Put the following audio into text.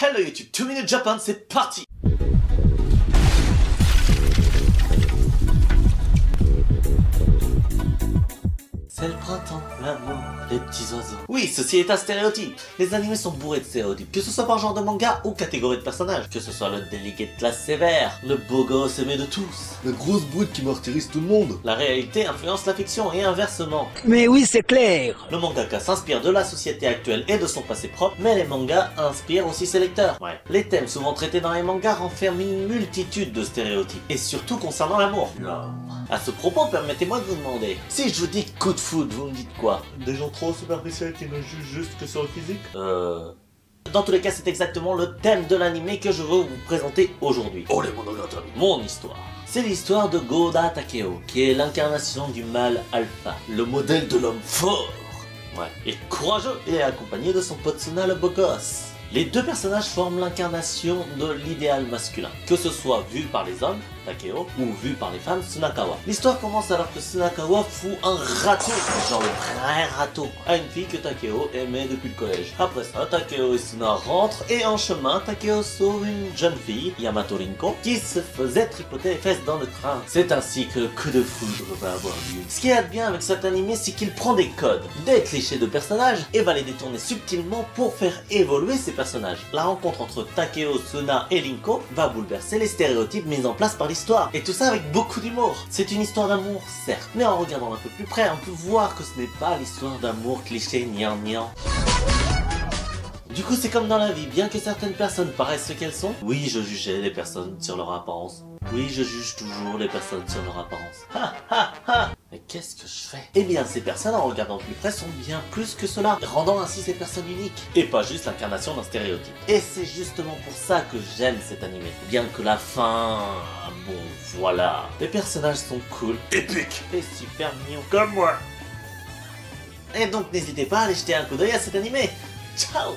Hello YouTube, 2 Minutes Japan, c'est parti. C'est le printemps, l'amour, les petits oiseaux. Oui, ceci est un stéréotype. Les animés sont bourrés de stéréotypes, que ce soit par genre de manga ou catégorie de personnages. Que ce soit le délégué de classe sévère, le beau gosse aimé de tous, la grosse brute qui martyrise tout le monde. La réalité influence la fiction et inversement. Mais oui, c'est clair. Le mangaka s'inspire de la société actuelle et de son passé propre, mais les mangas inspirent aussi ses lecteurs. Ouais. Les thèmes souvent traités dans les mangas renferment une multitude de stéréotypes, et surtout concernant l'amour. À ce propos, permettez-moi de vous demander, si je vous dis coup de foudre, vous me dites quoi? Des gens trop superficiels qui ne jugent juste que sur le physique? Dans tous les cas, c'est exactement le thème de l'anime que je veux vous présenter aujourd'hui. Oh les Monogatari, mon histoire. C'est l'histoire de Goda Takeo, qui est l'incarnation du mâle alpha, le modèle de l'homme fort, et courageux, et accompagné de son pote Suna le beau gosse. Les deux personnages forment l'incarnation de l'idéal masculin, que ce soit vu par les hommes, Takeo, ou vu par les femmes, Tsunakawa. L'histoire commence alors que Tsunakawa fout un râteau, genre le vrai râteau, à une fille que Takeo aimait depuis le collège. Après ça, Takeo et Suna rentrent, et en chemin, Takeo sauve une jeune fille, Yamato Rinko, qui se faisait tripoter les fesses dans le train. C'est ainsi que le coup de foudre va avoir lieu. Ce qui est bien avec cet animé, c'est qu'il prend des codes, des clichés de personnages, et va les détourner subtilement pour faire évoluer ces personnages. La rencontre entre Takeo, Suna et Rinko va bouleverser les stéréotypes mis en place par l'histoire, et tout ça avec beaucoup d'humour. C'est une histoire d'amour, certes, mais en regardant un peu plus près, on peut voir que ce n'est pas l'histoire d'amour cliché nian. Du coup, c'est comme dans la vie, bien que certaines personnes paraissent ce qu'elles sont, oui, je jugeais les personnes sur leur apparence. Oui, je juge toujours les personnes sur leur apparence. Mais qu'est-ce que je fais? Eh bien, ces personnes, en regardant plus près, sont bien plus que cela, rendant ainsi ces personnes uniques, et pas juste l'incarnation d'un stéréotype. Et c'est justement pour ça que j'aime cet animé. Bien que la fin... bon, voilà. Les personnages sont cool, épiques, et super mignons, comme moi. Et donc, n'hésitez pas à aller jeter un coup d'œil à cet animé. Ciao!